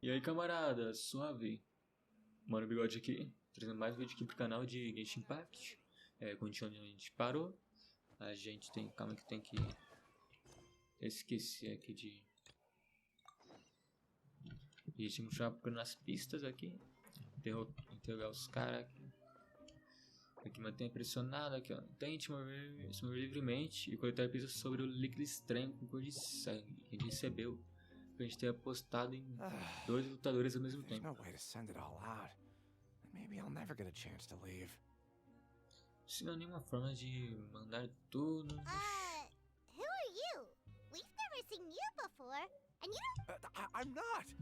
E aí, camarada, suave? ManoBigodi aqui, trazendo mais um vídeo aqui pro canal de Genshin Impact. Continuando onde a gente parou. A gente tem... Calma que tem que... Esqueci aqui de... A gente continuar procurando as pistas aqui. Interrogar os caras aqui. Aqui mantenha pressionado aqui, ó. Tente se mover livremente e coletar pistas sobre o líquido estranho com cor de sangue que a gente recebeu. A gente ter apostado em dois lutadores ao mesmo tempo. No way to send it all out. Maybe I'll never get a chance to leave. Se não nenhuma forma de mandar tudo. Who are you? We've never seen you before, and you don't. I'm not.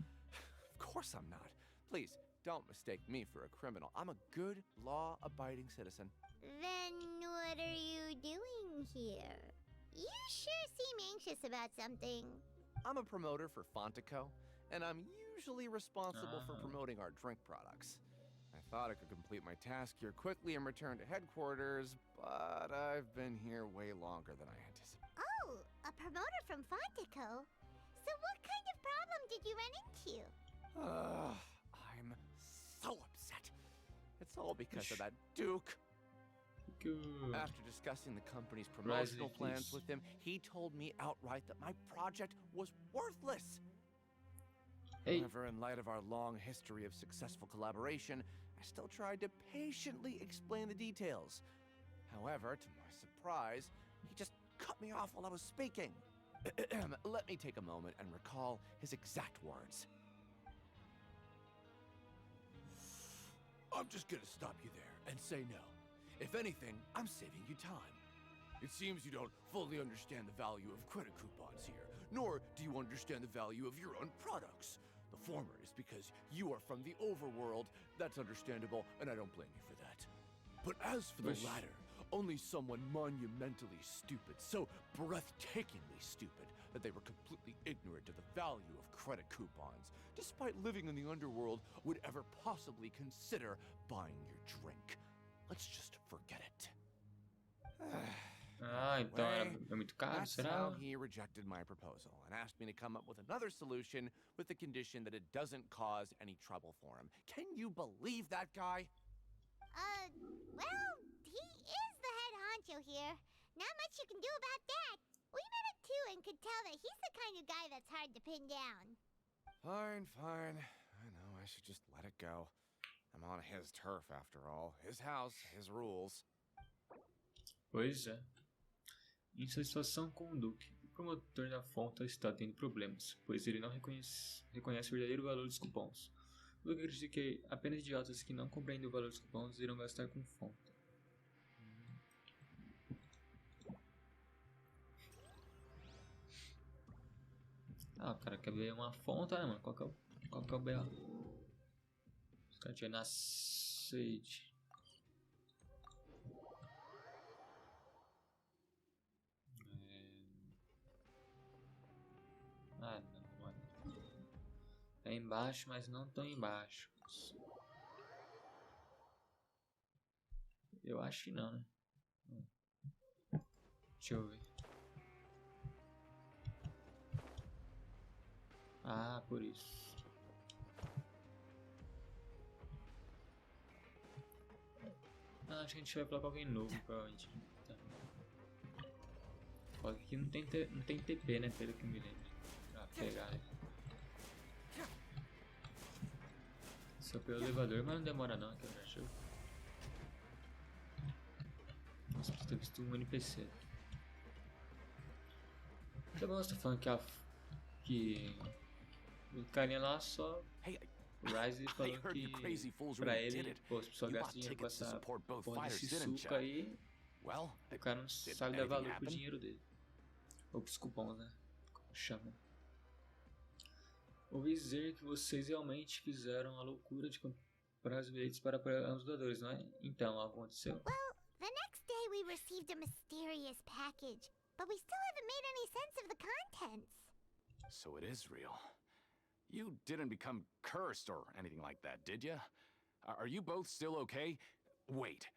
Of course I'm not. Please don't mistake me for a criminal. I'm a good, law-abiding citizen. Then what are you doing here? You sure seem anxious about something. I'm a promoter for Fontico, and I'm usually responsible for promoting our drink products. I thought I could complete my task here quickly and return to headquarters, but I've been here way longer than I anticipated. Oh, a promoter from Fontico? So what kind of problem did you run into? I'm so upset. It's all because of that Duke. Good. After discussing the company's promotional plans with him, he told me outright that my project was worthless. However, in light of our long history of successful collaboration, I still tried to patiently explain the details. However, to my surprise, he just cut me off while I was speaking. Let me take a moment and recall his exact words. I'm just gonna stop you there and say no. If anything, I'm saving you time. It seems you don't fully understand the value of credit coupons here, nor do you understand the value of your own products. The former is because you are from the overworld. That's understandable, and I don't blame you for that. But as for the latter, only someone monumentally stupid, so breathtakingly stupid, that they were completely ignorant of the value of credit coupons, despite living in the underworld, would ever possibly consider buying your drink. Let's just forget it. Então era muito caro, That's será? how he rejected my proposal and asked me to come up with another solution with the condition that it doesn't cause any trouble for him. Can you believe that guy? Well, he is the head honcho here. Not much you can do about that. We met him too and could tell that he's the kind of guy that's hard to pin down. Fine. I know, I should just let it go. I'm on his turf after all. His house, his rules. Pois é. Em sua situação com o Duque, o promotor da Fonta está tendo problemas, pois ele não reconhece o verdadeiro valor dos cupons. O Duque acredita que apenas idiotas que não compreendem o valor dos cupons irão gastar com Fonta. O cara quer ver uma Fonta, né, mano? Qual que é o B.O.? Os caras tinham na sede. Não, mano. É embaixo, mas não tão embaixo. Eu acho que não, né? Deixa eu ver. Por isso. Acho que a gente vai colocar alguém novo, provavelmente. Tá. Aqui não tem TP, né? Pelo que me lembro. Pra pegar, né? Só pelo elevador, mas não demora não, que eu já achou. Nossa, preciso ter visto um NPC. Tá bom, você tá falando que o carinha lá só... O Rise falou que pra ele, pô, se pessoal gasta dinheiro com essa porra desse suco aí, o cara não sabe dar valor pro dinheiro dele. Ou pros cupons, né? Como chama. Ouvi dizer que vocês realmente fizeram a loucura de comprar os bilhetes para apoiar os doadores, não é? Então, algo aconteceu? Well, the next day we received a mysterious package, but we still haven't made any sense of the contents. So it is real. You didn't become cursed or anything like that, did you? Are you both still okay? Wait,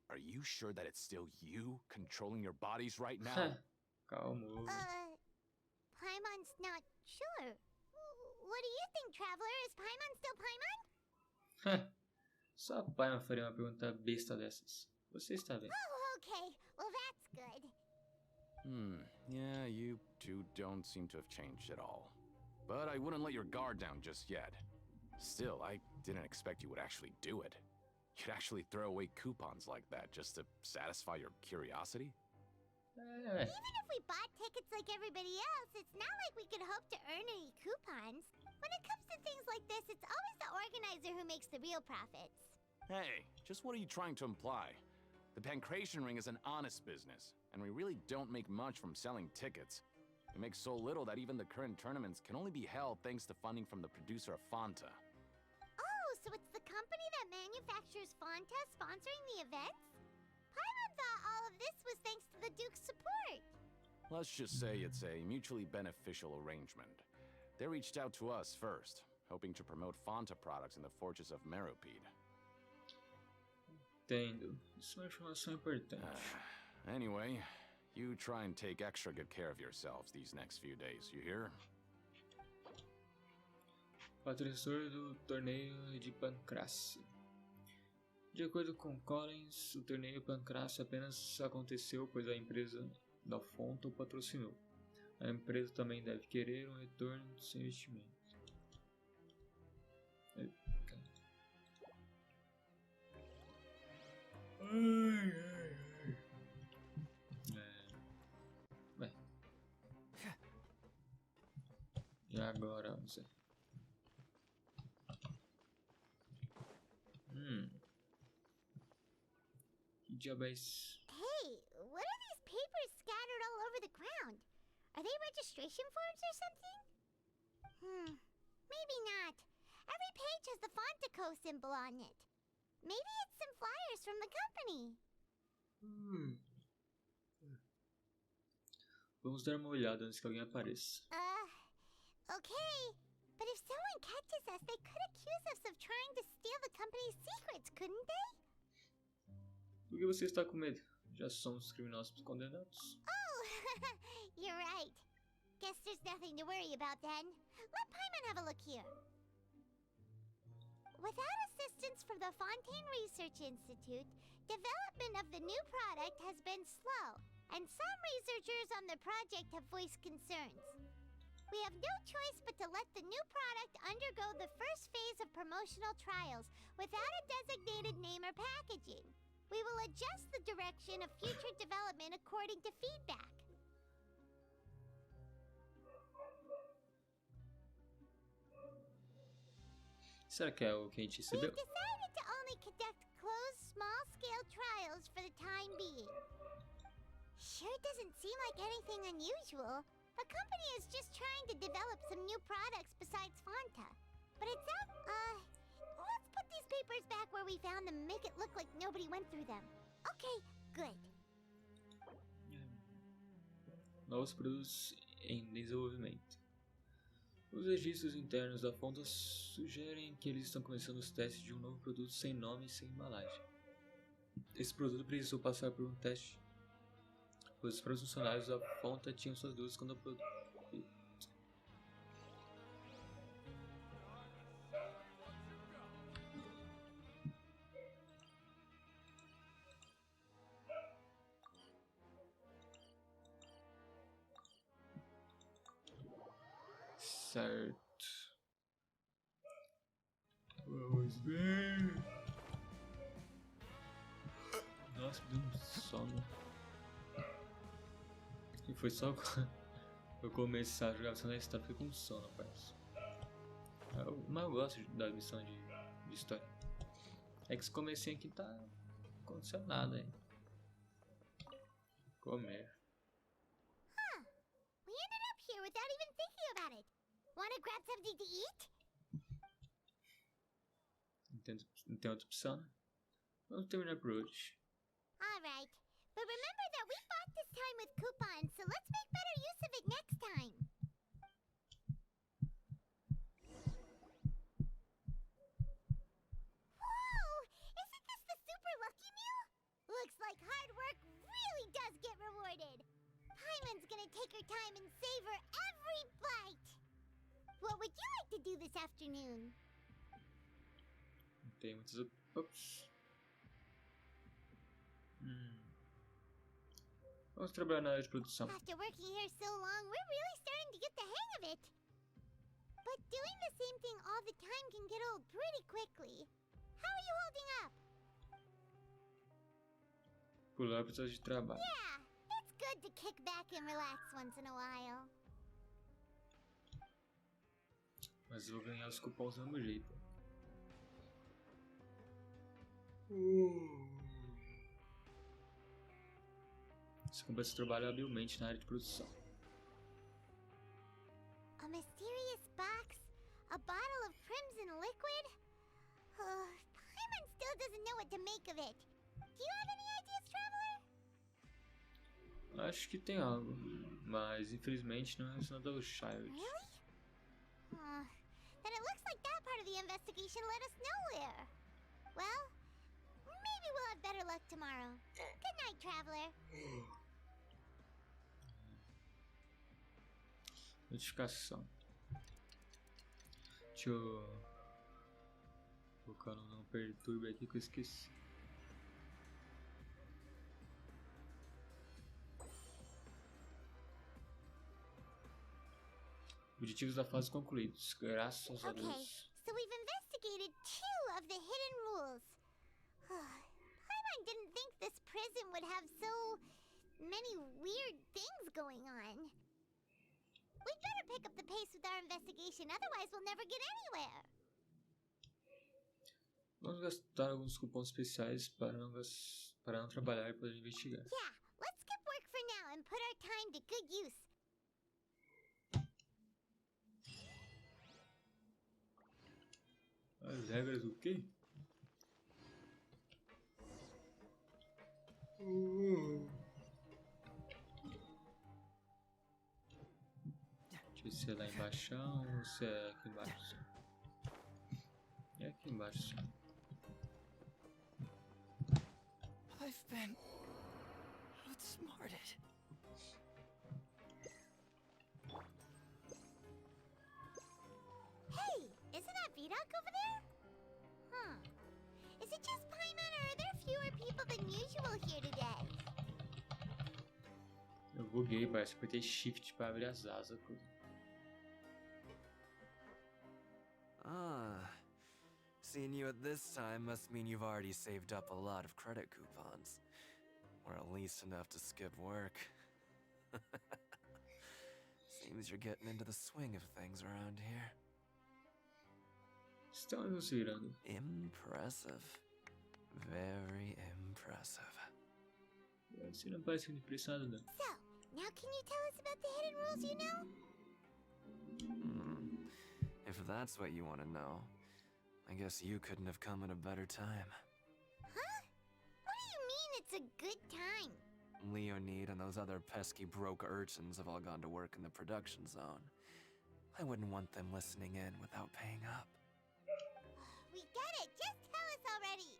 are you sure that it's still you controlling your bodies right now? Calma. Paimon's not sure. What do you think, Traveler? Só a Paimon faria uma pergunta besta dessas. Você está bem? Oh, okay. Well, that's good. Yeah, you two don't seem to have changed at all. But I wouldn't let your guard down just yet. Still, I didn't expect you would actually do it. You'd actually throw away coupons like that just to satisfy your curiosity? Even if we bought tickets like everybody else, it's not like we could hope to earn any coupons. When it comes to things like this, it's always the organizer who makes the real profits. Hey, just what are you trying to imply? The Pancration Ring is an honest business, and we really don't make much from selling tickets. We make so little that even the current tournaments can only be held thanks to funding from the producer of Fanta. Oh, so it's the company that manufactures Fanta sponsoring the events? Paimon thought all of this was thanks to the Duke's support. Let's just say it's a mutually beneficial arrangement. They reached out to us first, hoping to promote Fanta products in the fortress of Meropide. Entendo. Isso é uma informação importante. Anyway, you try and take extra good care of yourselves these next few days, you hear? Patrocinador do torneio de Pancrácia. De acordo com Collins, o torneio Pancrácia apenas aconteceu pois a empresa da Fonta o patrocinou. A empresa também deve querer um retorno do seu investimento. Bem. E agora, não sei. Que diabo é isso? Hey, what are these papers scattered all over the ground? Are they registration forms or something? Maybe not. Every page has the Fontaco symbol on it. Maybe it's some flyers from the company. Vamos dar uma olhada antes que alguém apareça. Okay. But if someone catches us, they could accuse us of trying to steal the company's secrets, couldn't they? Por que você está com medo? Já somos criminosos condenados. Oh, you're right. Guess there's nothing to worry about then. Let Paimon have a look here. Without assistance from the Fontaine Research Institute, development of the new product has been slow, and some researchers on the project have voiced concerns. We have no choice but to let the new product undergo the first phase of promotional trials without a designated name or packaging. We will adjust the direction of future development according to feedback. Será que é o que a gente recebeu? We've decided to only conduct closed, small-scale trials for the time being. Sure doesn't seem like anything unusual. The company is just trying to develop some new products besides Fanta. But it's let's put these papers back where we found them and make it look like nobody went through them. Okay, good. Novos produtos em desenvolvimento. Os registros internos da Fonta sugerem que eles estão começando os testes de um novo produto sem nome e sem embalagem. Esse produto precisou passar por um teste, pois os próprios funcionários da Fonta tinham suas dúvidas quando o produto... Certo. Vamos ver. Nossa, me deu um sono. E foi só quando eu começar a jogar a missão da história, fiquei com sono, parece. Mas eu gosto da missão de história. É que esse comecinho aqui tá acontecendo nada, hein? Comer. We ended up here without even thinking about it. Wanna grab something to eat? Não tem outra opção, né? Vamos terminar por hoje. Alright. But remember that we bought this time with coupons, so let's make better use of it next time. Whoa! Isn't this the super lucky meal? Looks like hard work really does get rewarded. Paimon's gonna take her time and savor every bite. What would you like to do this afternoon? tem muitas... Ops. Vamos trabalhar na área de produção. After working here so long, we're really starting to get the hang of it. But doing the same thing all the time can get old pretty quickly. How are you holding up? Pular precisa de trabalho. Yeah, it's good to kick back and relax once in a while. Mas eu vou ganhar os cupons do mesmo jeito. Você começa a trabalhar habilmente na área de produção. A mysterious box? A bottle of crimson liquid? Paimon still doesn't know what to make of it. Do you have any ideas, Traveler? Acho que tem algo, mas infelizmente não é relacionado ao Child. Really? Then it looks like that part of the investigation led us nowhere. Well, maybe we'll have better luck tomorrow. Good night, Traveler. Notificação. Deixa eu colocar no não perturbe aqui que eu esqueci. Objetivos da fase concluídos, graças a Deus. So we've investigated 2 of the hidden rules. Paimon didn't think this prison would have so many weird things going on. We'd better pick up the pace with our investigation, otherwise we'll never get anywhere. Vamos gastar alguns cupons especiais para não trabalhar e poder investigar. Yeah, let's skip work for now and put our time to good use. As regras do quê? Deixa eu ver se é lá embaixo ou se é aqui embaixo. É aqui embaixo. I've been outsmarted. Hey, isn't that Vidoc over there? Is it just Paimon or are there fewer people than usual here today? Eu buguei, parece que apertei shift para abrir as asas. Seeing you at this time must mean you've already saved up a lot of credit coupons. Or at least enough to skip work. Seems you're getting into the swing of things around here. Estamos nos virando. Impressive. Very impressive. Você não parece muito impressionado, não. So, now can you tell us about the hidden rules you know? If that's what you want to know, I guess you couldn't have come at a better time. Huh? What do you mean it's a good time? Leonid and those other pesky broke urchins have all gone to work in the production zone. I wouldn't want them listening in without paying up. We get it! Just tell us already!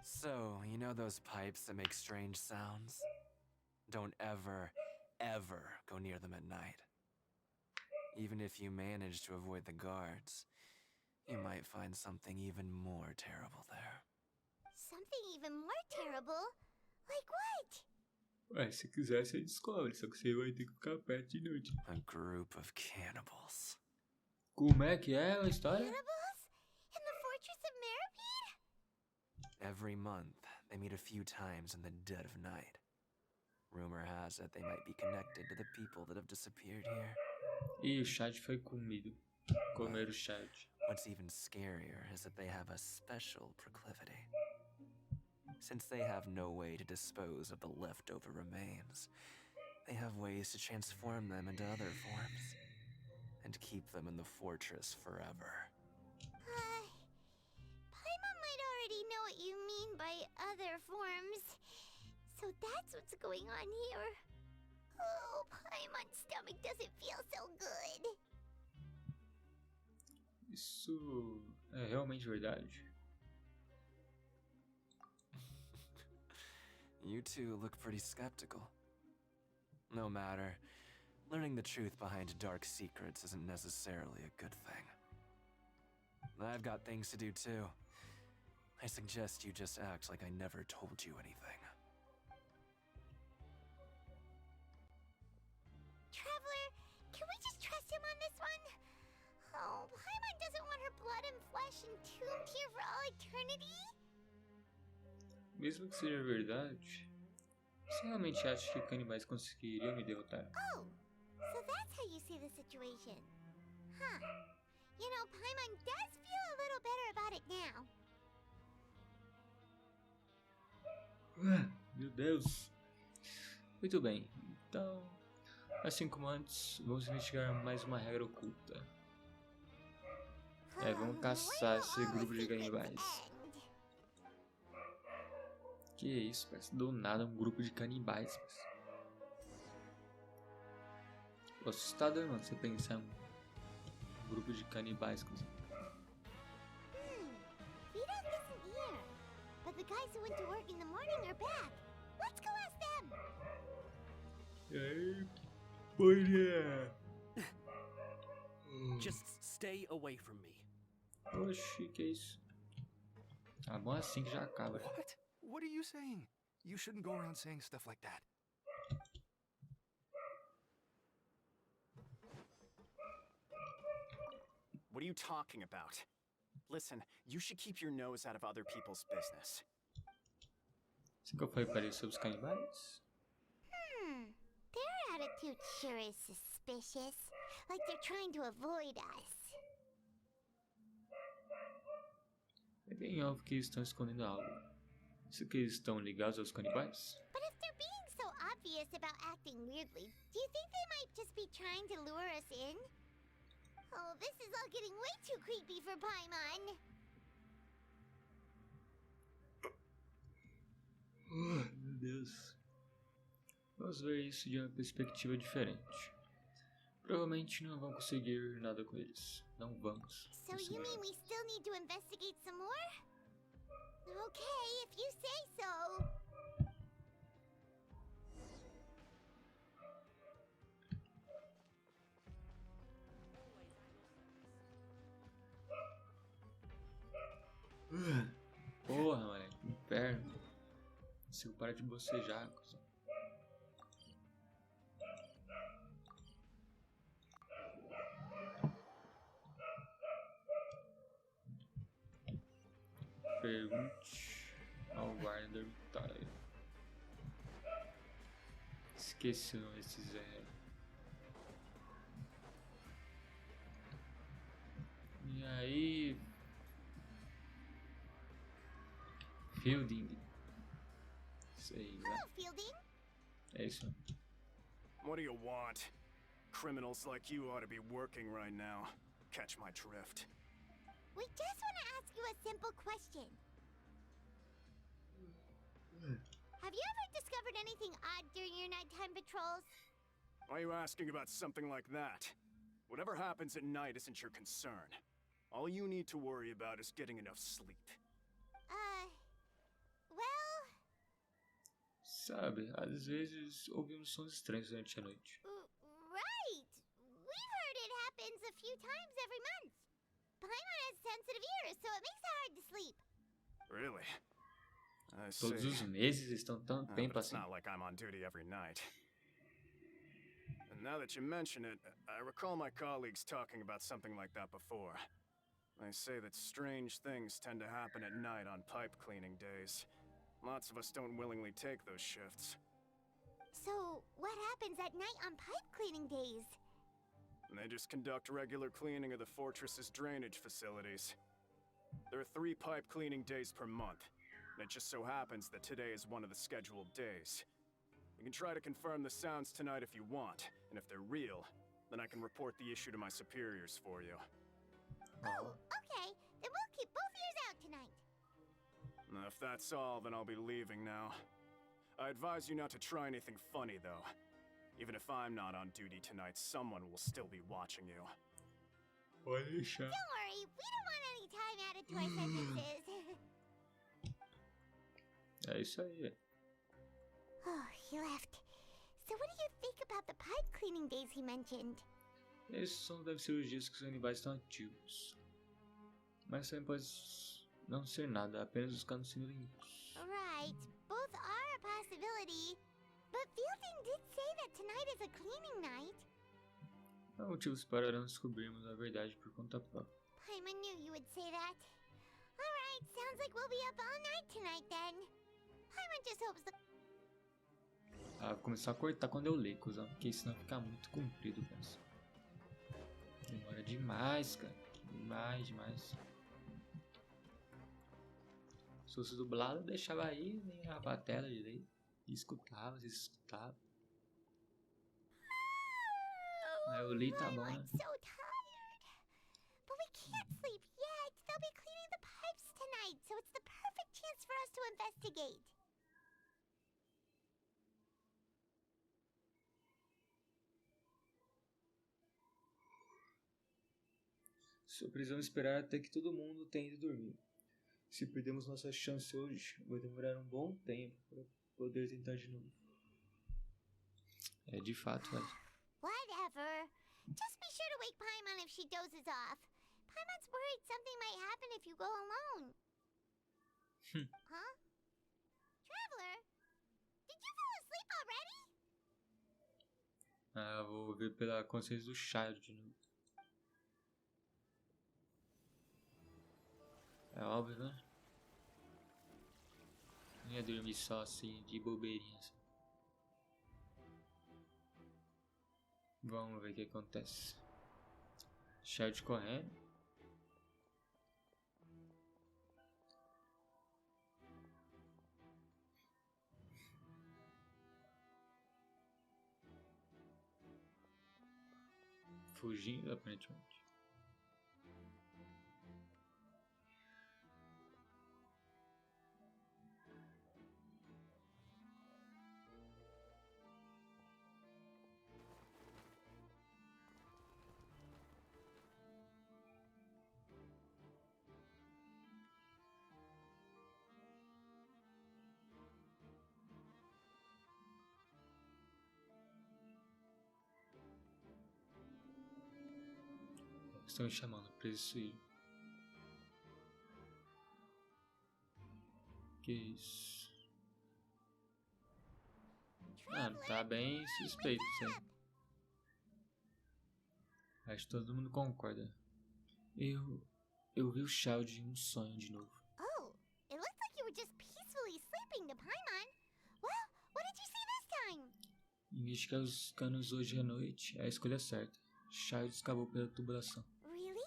So, you know those pipes that make strange sounds? Don't ever, ever go near them at night. Even if you manage to avoid the guards, you might find something even more terrible there. Something even more terrible? Like what? Ué, se quiser você descobre, só que você vai ter que ficar perto de noite. A group of cannibals. Como é que é a história? Cannibals? In the fortress of Maripede? Every month, they meet a few times in the dead of night. Rumor has it they might be connected to the people that have disappeared here. E o chat foi comido. Comer o chat. What's even scarier is that they have a special proclivity. Since they have no way to dispose of the leftover remains, they have ways to transform them into other forms and keep them in the fortress forever. Paimon might already know what you mean by other forms. So that's what's going on here. Oh, Paimon's stomach doesn't feel so good. Isso é realmente verdade? You two look pretty skeptical. No matter, learning the truth behind dark secrets isn't necessarily a good thing. I've got things to do too. I suggest you just act like I never told you anything. Traveler, can we just trust him on this one? Oh, Paimon doesn't want her blood and flesh entombed here for all eternity? Mesmo que seja verdade, você realmente acha que canibais conseguiriam me derrotar? Oh, so that's how you see the situation. Huh. You know, Paimon does feel a little better about it now. Meu Deus. Muito bem, então, assim como antes, vamos investigar mais uma regra oculta. Vamos caçar esse grupo de canibais. Que isso, parece do nada um grupo de canibais. Tô assustador, mano, você pensar em um grupo de canibais. Vito's isn't here, but the guys who went to work in the morning are back. Let's go ask them. E aí, olha! Just stay away from me. Oxi, que isso? Ah, bom assim que já acaba. What? What are you saying? You shouldn't go around saying stuff like that. What are you talking about? Listen, you should keep your nose out of other people's business. Assim que eu falei para ele sobre os canibais? Their attitude sure is suspicious. Like they're trying to avoid us. É bem óbvio que eles estão escondendo algo. Isso que eles estão ligados aos canibais? But if they're being so obvious about acting weirdly, do you think they might just be trying to lure us in? Oh, this is all getting way too creepy for Paimon. Meu Deus. Vamos ver isso de uma perspectiva diferente. Provavelmente não vamos conseguir nada com eles. Não vamos. So you mean we still need to investigate some more? Okay, if you say so. Porra, mano, que inferno. Se eu parar de bocejar, cuzão. Pergunte ao guarda dormitório. Esqueci o nome desse Zé. E aí, Fielding. Sei lá. Hello, Fielding. É isso. What do you want? Criminals like you ought to be working right now. Catch my drift. We just want to ask you a simple question. Have you ever discovered anything odd during your nighttime patrols? Why are you asking about something like that? Whatever happens at night isn't your concern. All you need to worry about is getting enough sleep. Well... Sabe, às vezes ouvimos sons estranhos durante a noite. Right! We've heard it happens a few times every month. Paimon has sensitive ears, so it makes it hard to sleep. Really? I see. Todos os meses estão tão tempo But it's assim. not like I'm on duty every night. And now that you mention it, I recall my colleagues talking about something like that before. They say that strange things tend to happen at night on pipe cleaning days. Lots of us don't willingly take those shifts. So, what happens at night on pipe cleaning days? And they just conduct regular cleaning of the fortress's drainage facilities. There are 3 pipe cleaning days per month. And it just so happens that today is one of the scheduled days. You can try to confirm the sounds tonight if you want, and if they're real, then I can report the issue to my superiors for you. Oh, okay. Then we'll keep both ears out tonight. And if that's all, then I'll be leaving now. I advise you not to try anything funny, though. Even if I'm not on duty tonight, someone will still be watching you. Pode deixar. Don't worry, we don't want any time added to our sentences. É isso aí. Oh, he left. So what do you think about the pipe cleaning days he mentioned? Esses são, devem ser os dias que os animais estão ativos. Mas também pode não ser nada, apenas os canos sendo limpos. Right, both are a possibility. But Fielding did say that tonight is a cleaning night. Não há motivos para não descobrirmos a verdade por conta própria. Paimon knew you would say that. Alright, sounds like we'll be up all night tonight then. Paimon just hopes the... Ah, vou começar a cortar quando eu ler, cuzão, porque senão fica muito comprido, penso. Demora demais, cara. Demais. Se fosse dublado, eu deixava aí, nem a tela direito. E escutava, vocês escutavam. Aí eu li, tá bom, né? I'm so tired. But we can't sleep yet. They'll be cleaning the pipes tonight, so it's the perfect chance for us to investigate. Só precisamos esperar até que todo mundo tenha ido dormir. Se perdemos nossa chance hoje, vai demorar um bom tempo para poder tentar de novo. É de fato, velho. Whatever. Just be sure to wake Paimon if she dozes off. Paimon's worried something might happen if you go alone. Huh? Traveler? Did you fall asleep already? Ah, vou ver pela consciência do Child de novo. É óbvio, né? Não ia dormir só assim, de bobeirinhas. Vamos ver o que acontece. Child correndo. Fugindo, aparentemente. Estão me chamando pra isso ir. Que isso? Mano, tá bem suspeito isso aí. Acho que todo mundo concorda. Eu vi o Child em um sonho de novo. Oh, it looks like you were just peacefully sleeping to Paimon. Well, what did you see this time? Investigar os canos hoje à noite é a escolha certa. Child escapou pela tubulação. Really?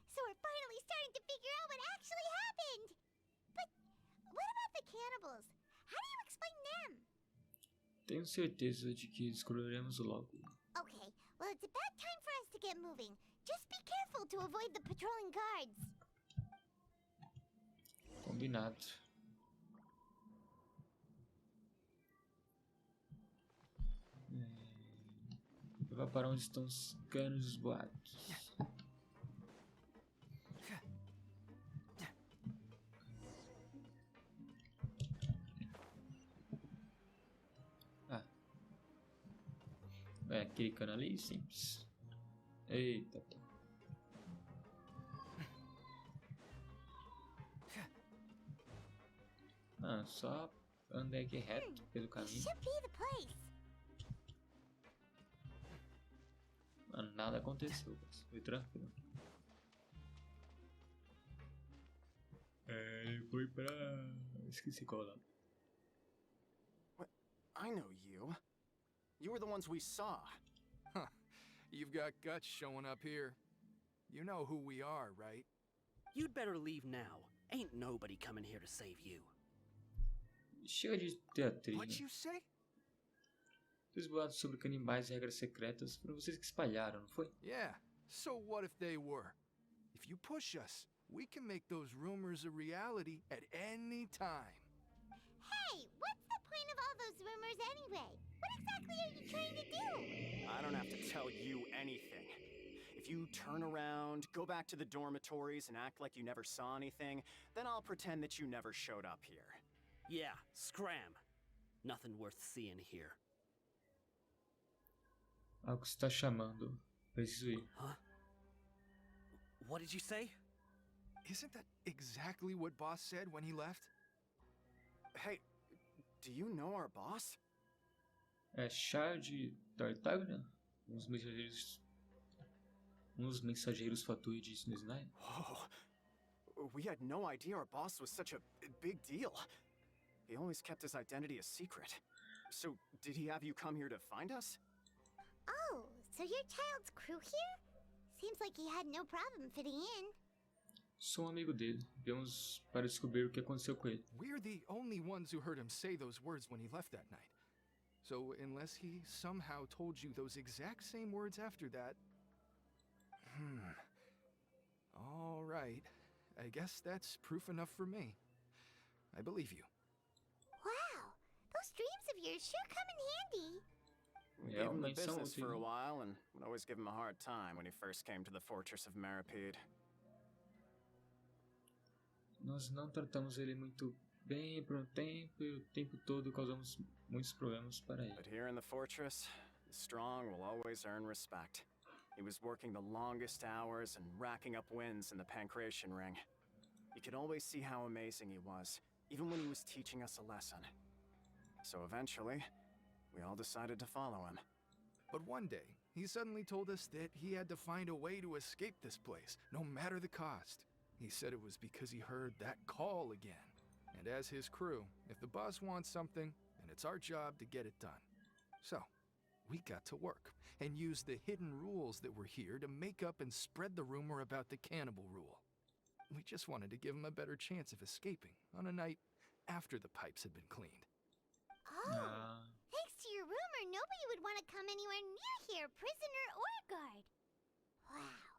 So we're finally starting to figure out what actually happened. But what about the cannibals? How do you explain them? Tenho certeza de que descobriremos logo. Okay, well it's about time for us to get moving. Just be careful to avoid the patrolling guards. Combinado. Vai para onde estão os canos dos boatos. Ah. É aquele cano ali, simples. Eita. Ah, só andei aqui reto pelo This caminho. should be the place. Mano, nada aconteceu, foi tranquilo. Foi pra... esqueci qual lá. What? I know you. You were the ones we saw. Huh. You've got guts showing up here. You know who we are, right? You'd better leave now. Ain't nobody coming here to save you. Chega de teatrinho. What'd you say? Os boatos sobre canibais e regras secretas foram vocês que espalharam, não foi? Yeah, so what if they were? If you push us, we can make those rumors a reality at any time. Hey, what's the point of all those rumors anyway? What exactly are you trying to do? I don't have to tell you anything. If you turn around, go back to the dormitories and act like you never saw anything, then I'll pretend that you never showed up here. Yeah, scram. Nothing worth seeing here. Algo está chamando. Preciso ir. Huh? What did you say? Isn't that exactly what Boss said when he left? Hey, do you know our boss? É chá de tartaruga, uns mensageiros fatuídos no Snide. Whoa. We had no idea our boss was such a big deal. He always kept his identity a secret. So, did he have you come here to find us? Oh, so your child's crew here? Seems like he had no problem fitting in. Sou amigo dele. Viemos para descobrir o que aconteceu com ele. We're the only ones who heard him say those words when he left that night. So, unless he somehow told you those exact same words after that... All right. I guess that's proof enough for me. I believe you. Wow, those dreams of yours sure come in handy. We gave him the business for a while and would always give him a hard time when he first came to the fortress of Maripede. Nós não tratamos ele muito bem por um tempo e o tempo todo causamos muitos problemas para ele. But here in the fortress, the strong will always earn respect. He was working the longest hours and racking up wins in the Pancration Ring. You could always see how amazing he was, even when he was teaching us a lesson. So eventually, we all decided to follow him. But one day, he suddenly told us that he had to find a way to escape this place, no matter the cost. He said it was because he heard that call again. And as his crew, if the boss wants something, then it's our job to get it done. So, we got to work and used the hidden rules that were here to make up and spread the rumor about the cannibal rule. We just wanted to give him a better chance of escaping on a night after the pipes had been cleaned. Oh, thanks to your rumor, nobody would want to come anywhere near here, prisoner or guard. Wow,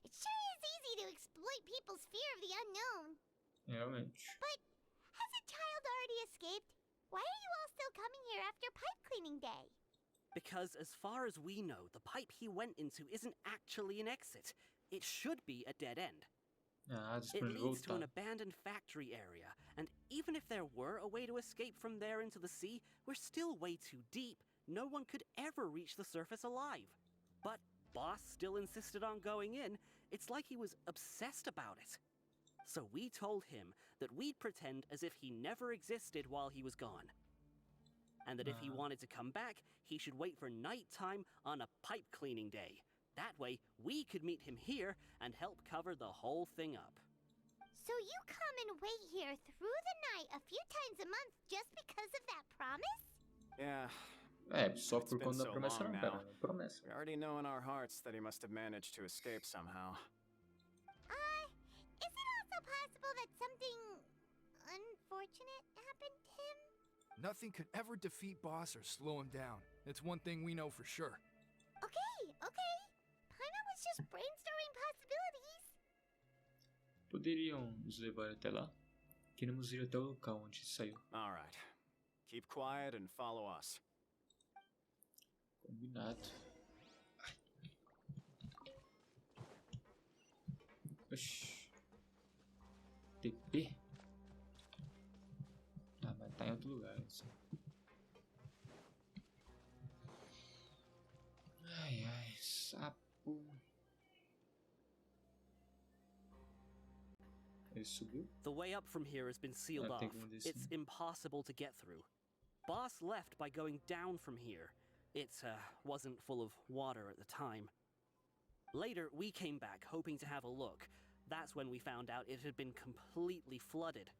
it sure is easy to exploit people's fear of the unknown. Realmente. But has a child already escaped? Why are you all still coming here after pipe cleaning day? Because as far as we know, the pipe he went into isn't actually an exit. It should be a dead end. It leads to an abandoned factory area, and even if there were a way to escape from there into the sea, we're still way too deep. No one could ever reach the surface alive. But Boss still insisted on going in. It's like he was obsessed about it. So we told him that we'd pretend as if he never existed while he was gone. And that if he wanted to come back, he should wait for nighttime on a pipe cleaning day. That way, we could meet him here and help cover the whole thing up. So you come and wait here through the night a few times a month just because of that promise? Yeah. Só por conta da promessa não, cara. Promessa. We already know in our hearts that he must have managed to escape somehow. Is it also possible that something unfortunate happened to him? Nothing could ever defeat Boss or slow him down. It's one thing we know for sure. Okay. Paimon was just brainstorming possibilities. Poderiam nos levar até lá? Queremos ir até o local onde saiu. All right. Keep quiet and follow us. Combinado. Oxi. TP? Ah, mas tá em outro lugar. Assim. Ai, sapo. Ele subiu? The way up from here has been sealed off. It's impossible to get through. Boss left by going down from here. It wasn't full of water at the time. Later, we came back, hoping to have a look. That's when we found out it had been completely flooded.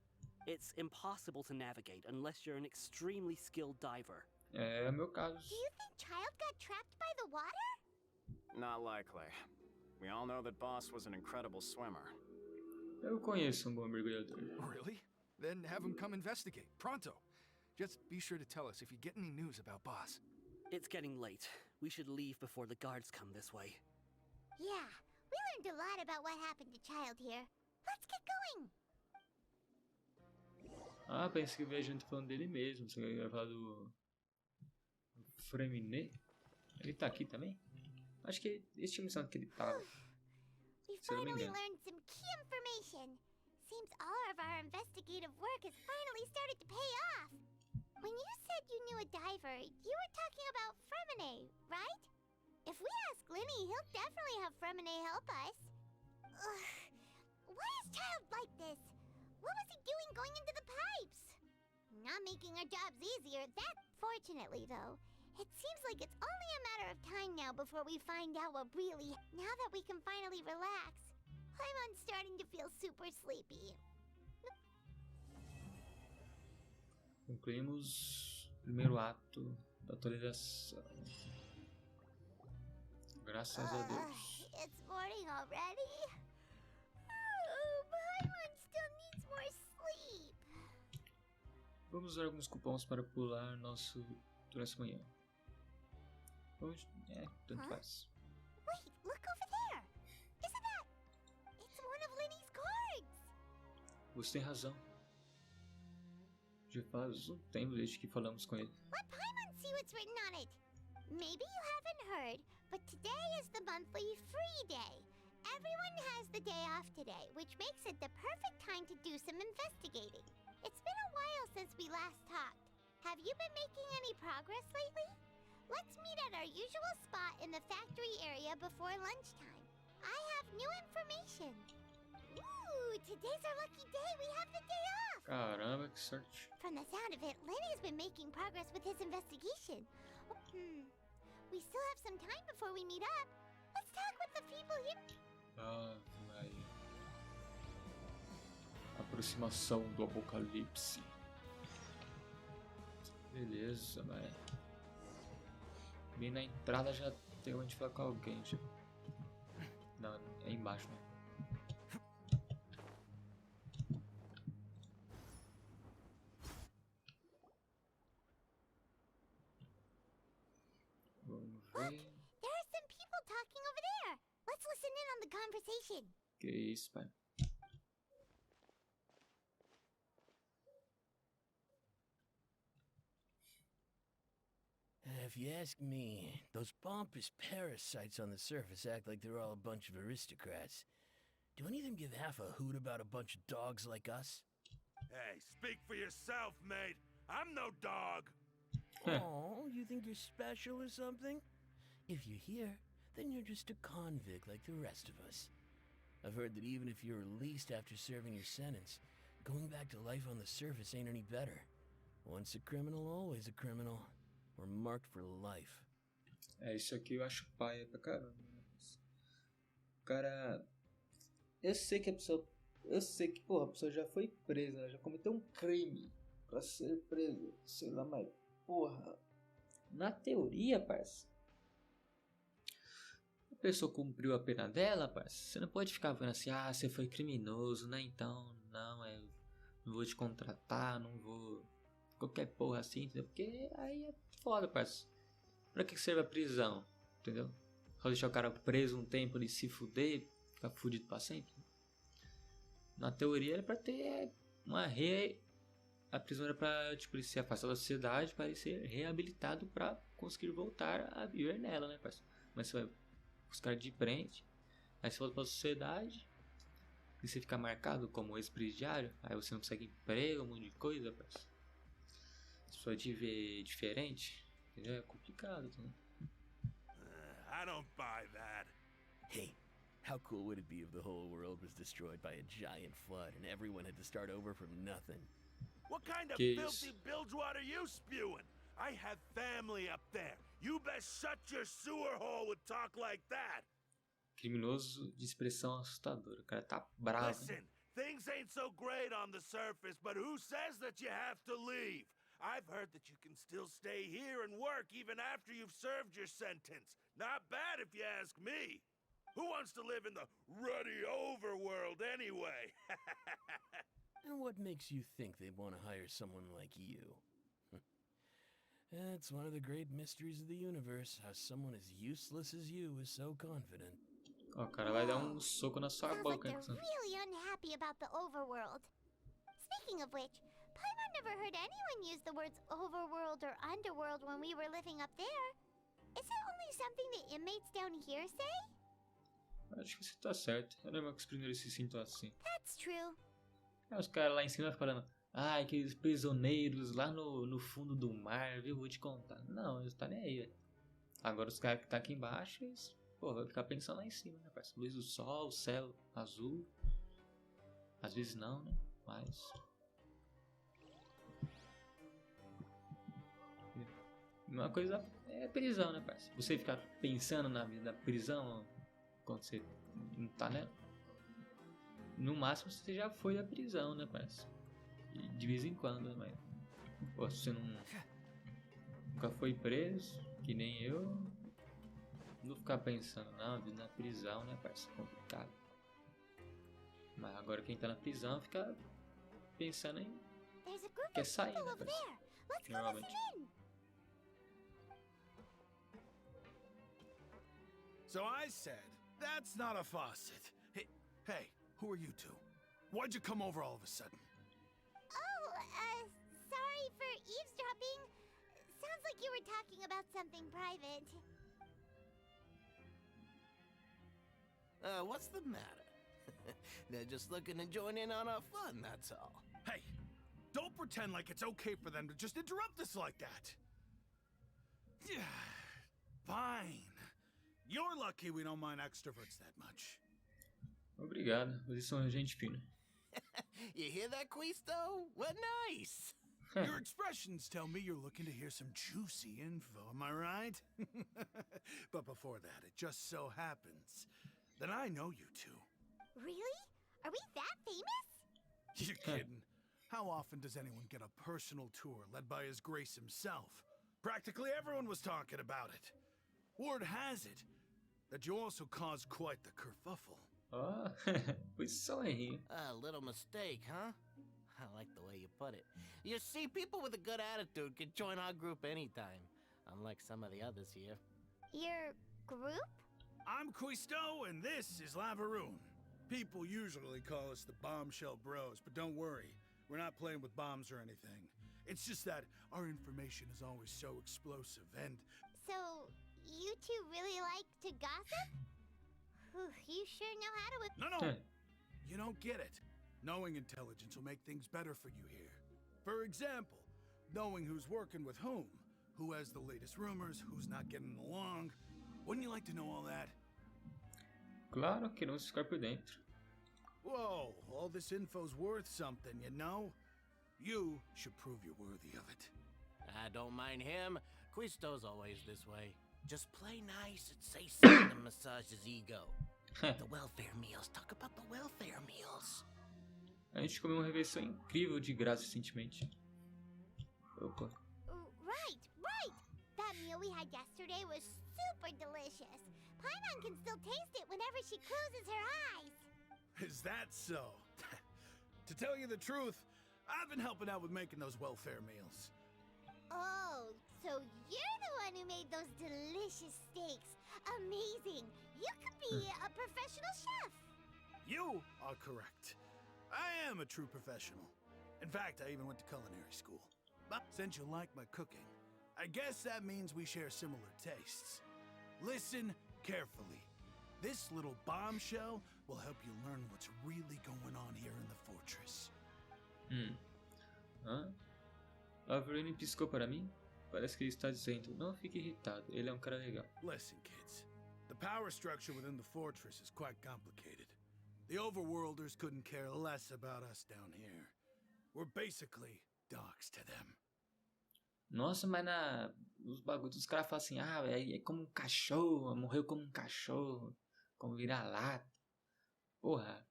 It's impossible to navigate unless you're an extremely skilled diver. É meu caso. Do you think Child got trapped by the water? Not likely. We all know that Boss was an incredible swimmer. Eu conheço bom mergulhador. Really? Then have him come investigate. Pronto. Just be sure to tell us if you get any news about Boss. It's getting late. We should leave before the guards come this way. Yeah, we learned a lot about what happened to Child here. Let's get going! Ah, pensei que o viajante falando dele mesmo. Você vai falar do Freminet? Ele tá aqui também? Acho que esse tinha missão que ele tava. We finally learned some key information. Seems all of our investigative work has finally started to pay off. When you said you knew a diver, you were talking about Freminet, right? If we ask Linny, he'll definitely have Freminet help us. Why is Child not making our jobs easier. That, fortunately, though, it seems like it's only a matter of time now before we find out what really... Now that we can finally relax, I'm starting to feel super sleepy. Concluímos o primeiro ato da atualização. Graças a Deus. It's morning already? Oh, Paimon still needs more sleep. Vamos usar alguns cupons para pular nosso durante a manhã. Vamos... tanto faz. Wait, look over there. Isn't that... It's one of Linny's cards. Você tem razão. Já faz um tempo desde que falamos com ele. Let Paimon see what's written on it. Maybe you haven't heard, but today is the monthly free day. Everyone has the day off today, which makes it the perfect time to do some investigating. It's been a while since we last talked. Have you been making any progress lately? Let's meet at our usual spot in the factory area before lunchtime. I have new information. Ooh, today's our lucky day. We have the day off. Caramba, que sorte. From the sound of it, Lenny's been making progress with his investigation. We still have some time before we meet up. Let's talk with the people here. Maria. Aproximação do apocalipse. Beleza, mas... Bem na entrada já tem onde falar com alguém. Já. Não, é embaixo, né? Look, there are some people talking over there. Let's listen in on the conversation. Que isso, pai. If you ask me, those pompous parasites on the surface act like they're all a bunch of aristocrats. Do any of them give half a hoot about a bunch of dogs like us? Hey, speak for yourself, mate. I'm no dog. Oh, you think you're special or something? If you're here, then you're just a convict like the rest of us. I've heard that even if you're released after serving your sentence, going back to life on the surface ain't any better. Once a criminal, always a criminal. We're marked for life. Isso aqui eu acho paia pra caramba. Cara, eu sei que a pessoa... Eu sei que, porra, a pessoa já foi presa, ela já cometeu um crime pra ser presa. Sei lá, mas, porra... Na teoria, parça... A pessoa cumpriu a pena dela, parça. Você não pode ficar vendo assim, você foi criminoso, né? Então, não, não vou te contratar, não vou... Qualquer porra assim, entendeu? Porque aí é foda, parça. Pra que serve a prisão, entendeu? Só deixar o cara preso um tempo e se fuder, ficar fudido pra sempre. Na teoria era pra ter uma A prisão era pra, tipo, ele ser afastado da sociedade para ele ser reabilitado pra conseguir voltar a viver nela, né, parça? Mas você vai os caras de prende, aí você volta pra sociedade e você fica marcado como ex-presidiário, aí você não consegue emprego, um monte de coisa, parça. A pessoa te vê diferente, entendeu? É complicado, né? I don't buy that. Hey, how cool would it be if the whole world was destroyed by a giant flood and everyone had to start over from nothing? What kind of filthy bilgewater are you spewing? I have family up there. You best shut your sewer hole with talk like that. Criminoso de expressão assustadora. O cara tá bravo. Listen, things ain't so great on the surface, but who says that you have to leave? I've heard that you can still stay here and work even after you've served your sentence. Not bad if you ask me. Who wants to live in the ruddy overworld anyway? And what makes you think they want to hire someone like you? That's one of the great mysteries of the universe, how someone as useless as you is so confident. O cara vai dar soco na sua boca. Like they're really unhappy about the overworld. Speaking of which, Paimon never heard anyone use the words overworld or underworld when we were living up there. Is it only something the inmates down here say? Acho que você tá certo. É normal que os prisioneiros se sintam assim. That's true. Os caras lá em cima falando, aqueles prisioneiros lá no fundo do mar, viu? Vou te contar. Não, eles tá nem aí, velho. Agora os caras que tá aqui embaixo, eles, vai ficar pensando lá em cima, né, parceiro? Luz do sol, céu azul. Às vezes não, né? Mas... Uma coisa é prisão, né, parceiro? Você ficar pensando na vida da prisão quando você não tá nela. No máximo você já foi à prisão, né, parceiro? E de vez em quando, né, mas... Pô, se você nunca foi preso, que nem eu... Não ficar pensando, não, vida na prisão, né, parceiro? Complicado. Mas agora quem tá na prisão fica pensando em... Quer sair, né, parceiro? Normalmente. So I said, that's not a faucet. Hey, who are you two? Why'd you come over all of a sudden? Oh, sorry for eavesdropping. Sounds like you were talking about something private. What's the matter? They're just looking to join in on our fun, that's all. Hey, don't pretend like it's okay for them to just interrupt us like that. Fine. You're lucky we don't mind extroverts that much. Obrigado, vocês são gente fina. You hear that, Quisto? We're nice. Your expressions tell me you're looking to hear some juicy info, am I right? But before that, it just so happens that I know you two. Really? Are we that famous? You're kidding. How often does anyone get a personal tour led by His Grace himself? Practically everyone was talking about it. Word has it that you also caused quite the kerfuffle. Oh, foi só um errinho. A little mistake, huh? I like the way you put it. You see, people with a good attitude can join our group anytime, unlike some of the others here. Your group? I'm Quisto, and this is Lavaroon. People usually call us the Bombshell Bros, but don't worry. We're not playing with bombs or anything. It's just that our information is always so explosive, and... So, you two really like to gossip? You sure know how to... No! You don't get it. Knowing intelligence will make things better for you here. For example, knowing who's working with whom, who has the latest rumors, who's not getting along. Wouldn't you like to know all that? Claro, queremos ficar por dentro. Whoa, all this info's worth something, you know? You should prove you're worthy of it. I don't mind him. Quisto's always this way. Just play nice and say something to massage his ego. The welfare meals. Talk about the welfare meals. A gente comeu uma refeição incrível de graça recentemente. Opa. Right. That meal we had yesterday was super delicious. Paimon can still taste it whenever she closes her eyes. Is that so? To tell you the truth, I've been helping out with making those welfare meals. Oh, so you're the one who made those delicious steaks. Amazing. You could be a professional chef. You are correct. I am a true professional. In fact, I even went to culinary school. But since you like my cooking, I guess that means we share similar tastes. Listen carefully. This little bombshell will help you learn what's really going on here in the fortress. Aveline piscou para mim? Parece que ele está dizendo, não fique irritado, ele é um cara legal. Listen, kids. The power structure within the fortress is quite complicated. The overworlders couldn't care less about us down here. We're basically dogs to them. Nossa, mas nos bagulhos dos caras falam assim, é como um cachorro, morreu como um cachorro, como vira-lata. Porra,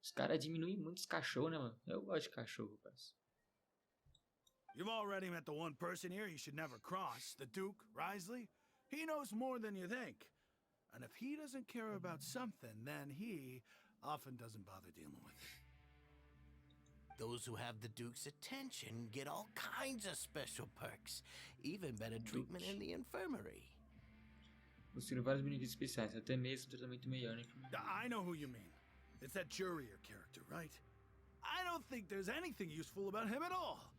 os caras diminuem muito os cachorros, né, mano? Eu gosto de cachorro, parceiro. You've already met the one person here you should never cross, the Duke, Risley. He knows more than you think. And if he doesn't care about something, then he often doesn't bother dealing with it. Those who have the Duke's attention get all kinds of special perks, even better treatment in the infirmary. Possível vários benefícios especiais, até mesmo tratamento melhor, né? I know who you mean. It's that Jurier character, right? I don't think there's anything useful about him at all.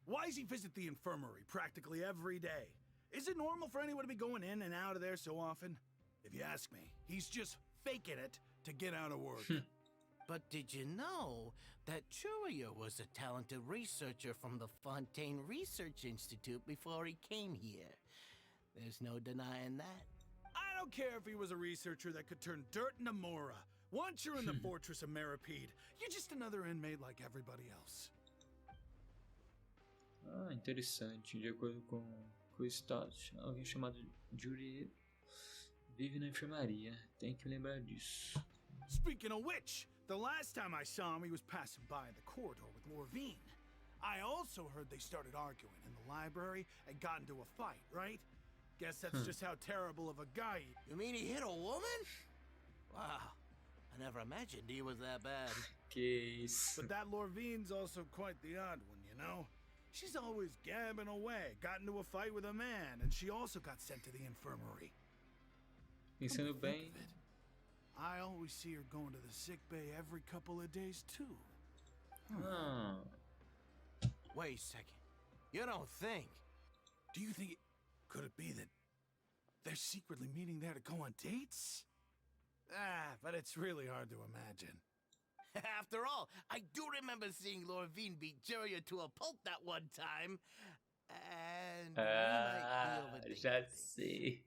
Why does he visit the infirmary practically every day? Is it normal for anyone to be going in and out of there so often? If you ask me, he's just faking it to get out of work. But did you know that Jurier was a talented researcher from the Fontaine Research Institute before he came here? There's no denying that. I don't care if he was a researcher that could turn dirt into Mora. Once you're in the fortress of Meripede, you're just another inmate like everybody else. Interessante. De acordo com pro Stott. Alguém chamado Judy vive na enfermaria. Tem que lembrar disso. Speaking of which, the last time I saw him, he was passing by in the corridor with Lorvine. I also heard they started arguing in the library and got into a fight, right? Guess that's just how terrible of a guy he... You mean he hit a woman? Wow, I never imagined he was that bad. Que isso. But that Lorvine's also quite the odd one, you know? She's always gabbing away, got into a fight with a man, and she also got sent to the infirmary. Pensando bem... I always see her going to the sick bay every couple of days, too. Ah... Wait a second. You don't think? Do you think could it be that they're secretly meeting there to go on dates? Ah, but it's really hard to imagine. After all, I do remember seeing Lorvine beat Julia to a pulp that one time. And we might be já sei.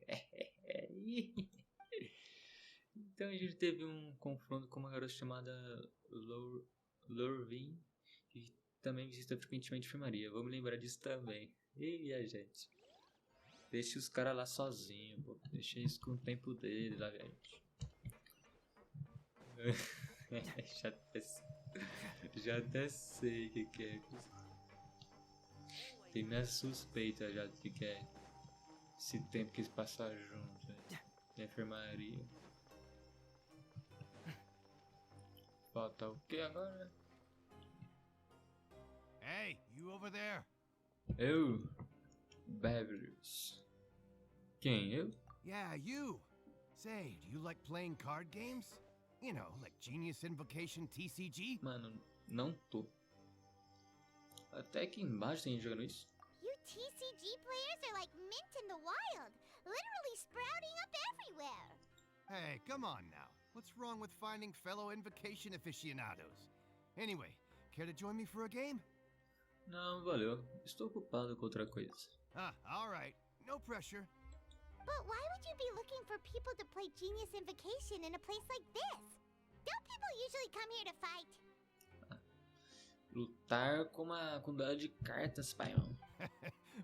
Então a gente teve confronto com uma garota chamada Lorvine, que também visita frequentemente a enfermaria. Vamos lembrar disso também. E a gente. Deixa os caras lá sozinhos, pô. Deixa isso com o tempo deles, lá, gente. já até sei o que é. Tem minhas suspeitas já do que é esse tempo que eles passam juntos, né? Na enfermaria. Falta o que agora? Hey, you over there? Eu? Beverly. Quem, eu? Yeah, you. Say, do you like playing card games? You know, like Genius Invocation TCG? Mano, não tô. Até aqui embaixo tem gente jogando isso. You TCG players are like mint in the wild, literally sprouting up everywhere. Hey, come on now. What's wrong with finding fellow Invocation aficionados? Anyway, care to join me for a game? Não, valeu. Estou ocupado com outra coisa. All right. No pressure. But why would you be looking for people to play Genius Invocation in a place like this? Don't people usually come here to fight? Lutar com duelo de cartas, paião.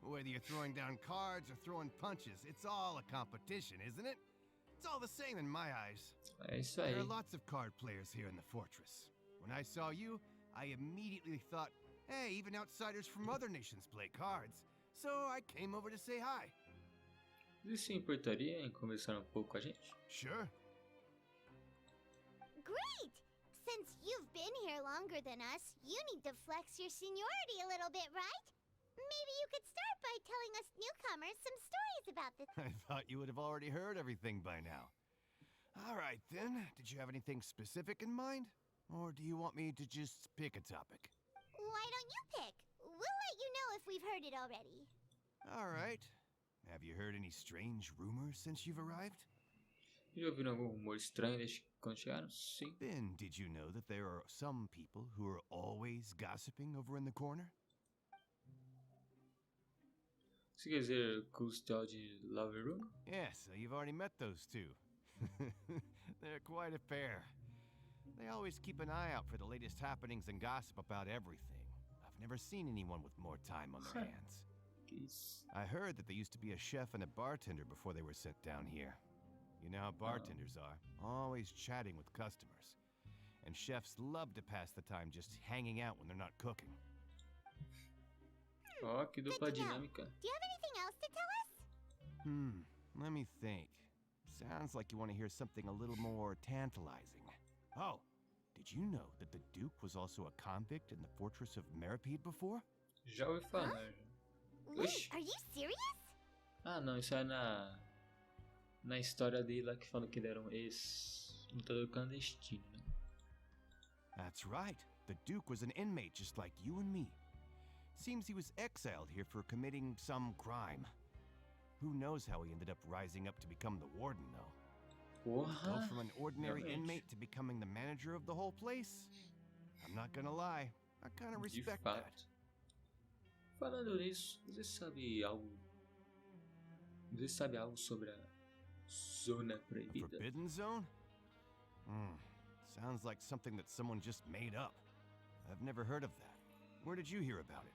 Whether you're throwing down cards or throwing punches, it's all a competition, isn't it? It's all the same in my eyes. É isso aí. There are lots of card players here in the fortress. When I saw you, I immediately thought, hey, even outsiders from other nations play cards. So I came over to say hi. Você se importaria em conversar um pouco com a gente? Sure. Great! Since you've been here longer than us, you need to flex your seniority a little bit, right? Maybe you could start by telling us newcomers some stories about the... I thought you would have already heard everything by now. All right, then. Did you have anything specific in mind? Or do you want me to just pick a topic? Why don't you pick? We'll let you know if we've heard it already. All right. Have you heard any strange rumors since you've arrived? Já ouviram algum rumor estranho desde quando chegaram? Sim. Ben, did you know that there are some people who are always gossiping over in the corner? Você quer dizer Custel de Lover Room? Yes, you've already met those two. They're quite a pair. They always keep an eye out for the latest happenings and gossip about everything. I've never seen anyone with more time on their hands. I heard that they used to be a chef and a bartender before they were sent down here. You know how bartenders are, always chatting with customers. And chefs love to pass the time just hanging out when they're not cooking. Oh, que dupla dinâmica. Do you have anything else to tell us? Let me think. Sounds like you want to hear something a little more tantalizing. Oh, did you know that the Duke was also a convict in the fortress of Meripede before? Já ouvi falar. Wait, are you serious? Ah, não, isso é na história dele lá que fala que ele era um ex-lutador clandestino, né? That's right. The Duke was an inmate just like you and me. Seems he was exiled here for committing some crime. Who knows how he ended up rising up to become the warden, though? Go from an ordinary inmate to becoming the manager of the whole place? I'm not gonna lie, I kind of respect that. Falando nisso, você sabe algo sobre a Zona Proibida? Forbidden Zone? Sounds like something that someone just made up. I've never heard of that. Where did you hear about it?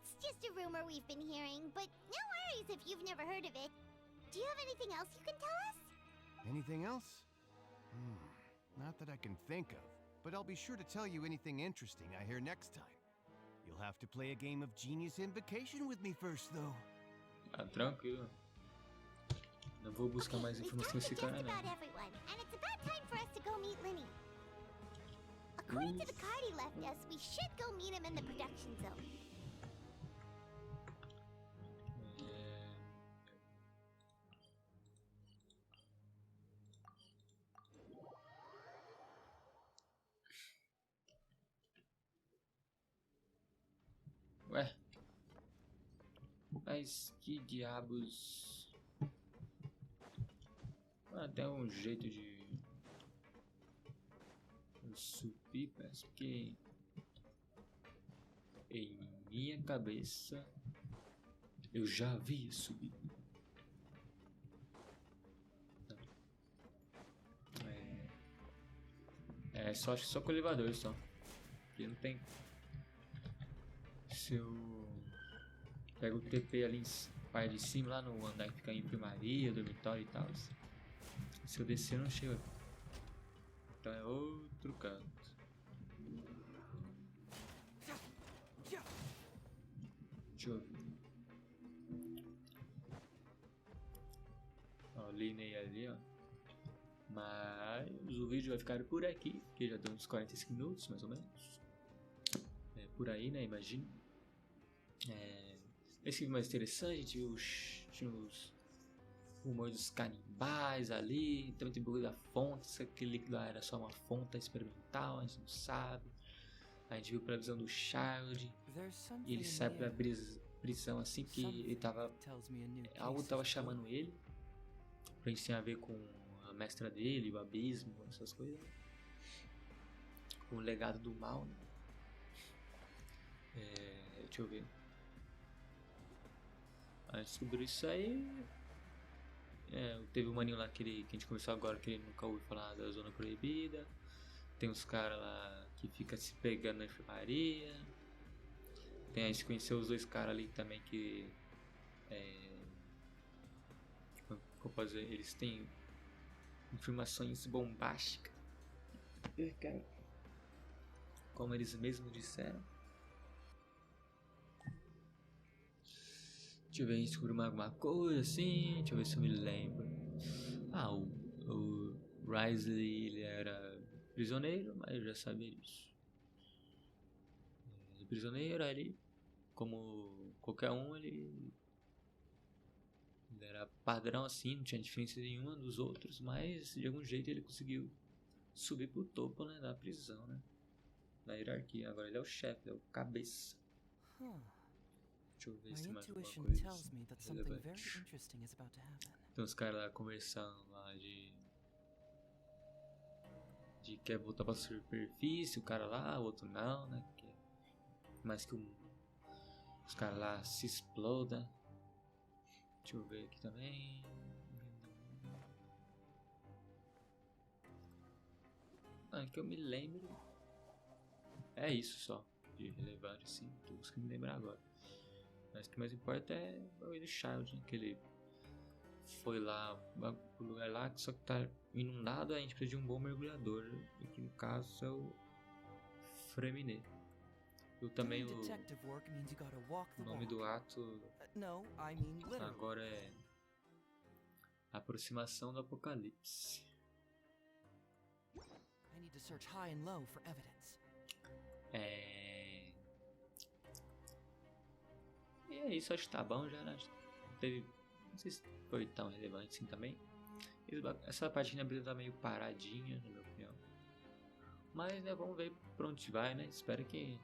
It's just a rumor we've been hearing, but no worries if you've never heard of it. Do you have anything else you can tell us? Anything else? Not that I can think of, but I'll be sure to tell you anything interesting I hear next time. You'll have to play a game of Genius Invocation with me first, though. Ah, tranquilo. Não vou buscar mais informação desse cara, não. According to the card he left us, we should go meet him in the production zone. Ué? Mas que diabos... Tem um jeito de subir, parece que em minha cabeça eu já havia subido. Só acho que só com o elevador só. Porque não tem. Se eu pego o TP ali em parte de cima, lá no andar que fica em enfermaria, dormitório e tal. Se eu descer eu não chego aqui. Então é outro canto. Deixa eu ver. Ó, linei ali, ó. Mas o vídeo vai ficar por aqui, porque já deu uns 45 minutos, mais ou menos. Por aí, né? Imagino. Esse vídeo mais interessante, a gente viu tinha os rumores dos canibais ali. Também tem o bagulho da fonte, se aquele líquido lá era só uma fonte experimental, a gente não sabe. A gente viu a previsão do Child. E ele sai pra prisão assim, que ele tava... Algo tava chamando ele. Pra gente ter a ver com a mestra dele, o abismo, essas coisas. Com o legado do mal, né? Deixa eu ver. A gente descobriu isso aí. Teve um maninho lá que a gente conversou agora, que ele nunca ouviu falar da zona proibida. Tem uns caras lá que ficam se pegando na enfermaria. A gente conheceu os dois caras ali também que... como eu posso dizer? Eles têm informações bombásticas. Como eles mesmos disseram. Deixa eu ver, a gente descobriu alguma coisa assim. Deixa eu ver se eu me lembro. O Risley, ele era prisioneiro, mas eu já sabia disso. Ele prisioneiro, ele, como qualquer um, ele era padrão assim, não tinha diferença nenhuma dos outros, mas de algum jeito ele conseguiu subir pro topo, né, da prisão, né, da hierarquia. Agora ele é o chefe, é o cabeça. Deixa eu ver se tem mais alguma coisa relevante. Tem uns caras lá conversando lá de quer voltar pra superfície, o cara lá, o outro não, né? Mais que os caras lá se explodam. Deixa eu ver aqui também. Que eu me lembro. É isso só de relevante, sim. Tô buscando me lembrar agora. Mas o que mais importa é o do Child, né? Que ele foi lá pro lugar lá, só que tá inundado, a gente precisa de um bom mergulhador. E que no caso é o Freminet. E também o nome do ato agora é Aproximação do Apocalipse. E é isso, acho que tá bom já, né? Não sei se foi tão relevante assim também. Essa parte da brisa tá meio paradinha, na minha opinião. Mas, né, vamos ver pra onde vai, né? Espero que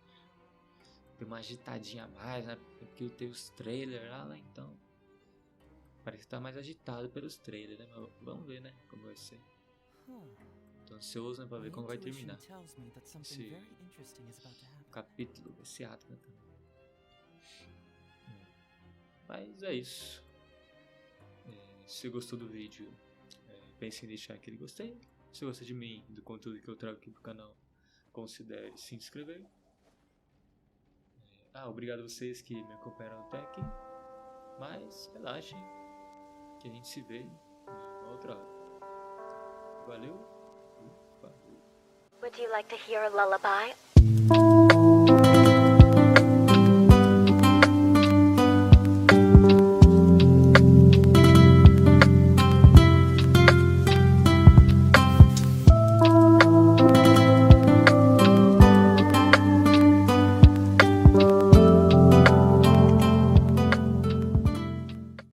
dê uma agitadinha a mais, né? Porque eu tenho os trailers lá, né? Então parece que tá mais agitado pelos trailers, né? Mas vamos ver, né? Como vai ser. Tô ansioso, né? Pra ver como vai terminar esse capítulo, esse ato, né? Mas é isso. Se você gostou do vídeo, pense em deixar aquele gostei. Se você gosta de mim, do conteúdo que eu trago aqui pro canal, considere se inscrever. Obrigado a vocês que me acompanharam até aqui. Mas relaxem, que a gente se vê em uma outra hora. Valeu. Falou. Would you like to hear a lullaby?